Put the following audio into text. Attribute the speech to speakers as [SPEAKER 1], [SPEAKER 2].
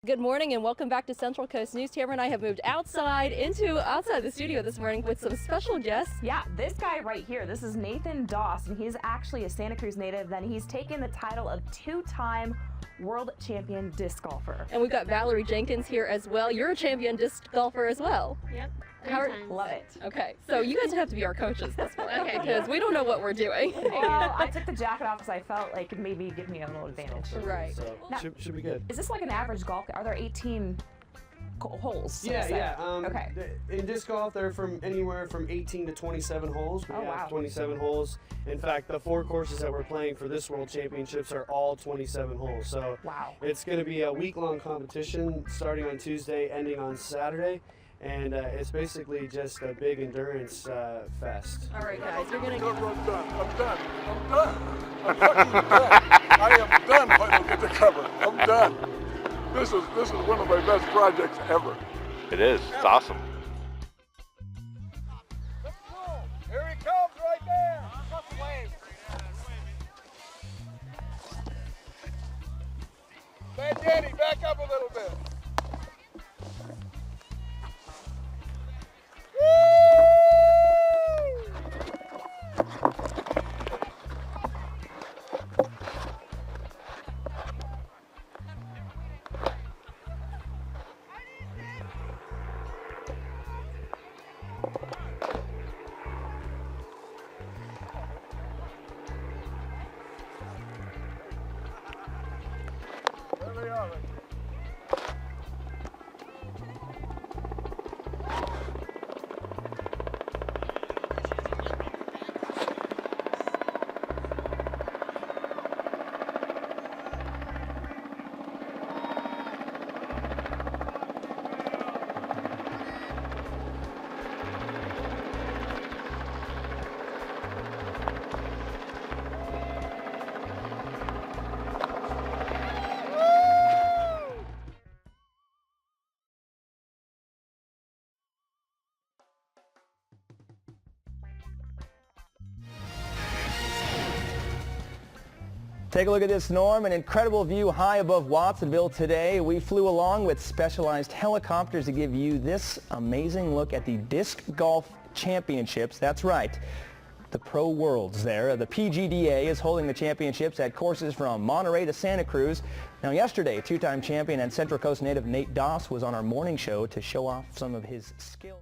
[SPEAKER 1] Good morning and welcome back to Central Coast News. Tamara and I have moved outside the studio this morning with some special guests.
[SPEAKER 2] Yeah, this guy right here, this is Nathan Doss, and he's actually a Santa Cruz native. Then he's taken the title of two-time world champion disc golfer.
[SPEAKER 1] And we've got Valerie Jenkins here as well. You're a champion disc golfer as well.
[SPEAKER 3] Yep.
[SPEAKER 2] Love it.
[SPEAKER 1] Okay, so you guys have to be our coaches this morning, okay, because we don't know what we're doing.
[SPEAKER 2] Well, I took the jacket off because I felt like it maybe give me a little advantage.
[SPEAKER 1] Right.
[SPEAKER 4] So
[SPEAKER 2] Now,
[SPEAKER 4] should be good.
[SPEAKER 2] Is this like an average golf? Are there 18 holes? so to
[SPEAKER 4] Yeah,
[SPEAKER 2] say?
[SPEAKER 4] yeah.
[SPEAKER 2] Okay.
[SPEAKER 4] In disc golf, they're from anywhere from 18 to 27 holes. We
[SPEAKER 2] Oh,
[SPEAKER 4] have
[SPEAKER 2] wow.
[SPEAKER 4] 27 holes. In fact, the 4 courses that we're playing for this World Championships are all 27 holes. So
[SPEAKER 2] Wow.
[SPEAKER 4] it's going to be a week-long competition starting on Tuesday, ending on Saturday. And it's basically just a big endurance fest.
[SPEAKER 1] All right, guys, you're going to...
[SPEAKER 5] I'm done. I'm fucking done. I am done fighting to get the cover. I'm done. This is one of my best projects ever.
[SPEAKER 6] It is. It's awesome.
[SPEAKER 5] Let's go. Here he comes right there. Hey, Danny, back up a little bit. There they are.
[SPEAKER 7] Take a look at this, Norm. An incredible view high above Watsonville today. We flew along with specialized helicopters to give you this amazing look at the Disc Golf Championships. That's right, the Pro Worlds there. The PGDA is holding the championships at courses from Monterey to Santa Cruz. Now yesterday, two-time champion and Central Coast native Nate Doss was on our morning show to show off some of his skill.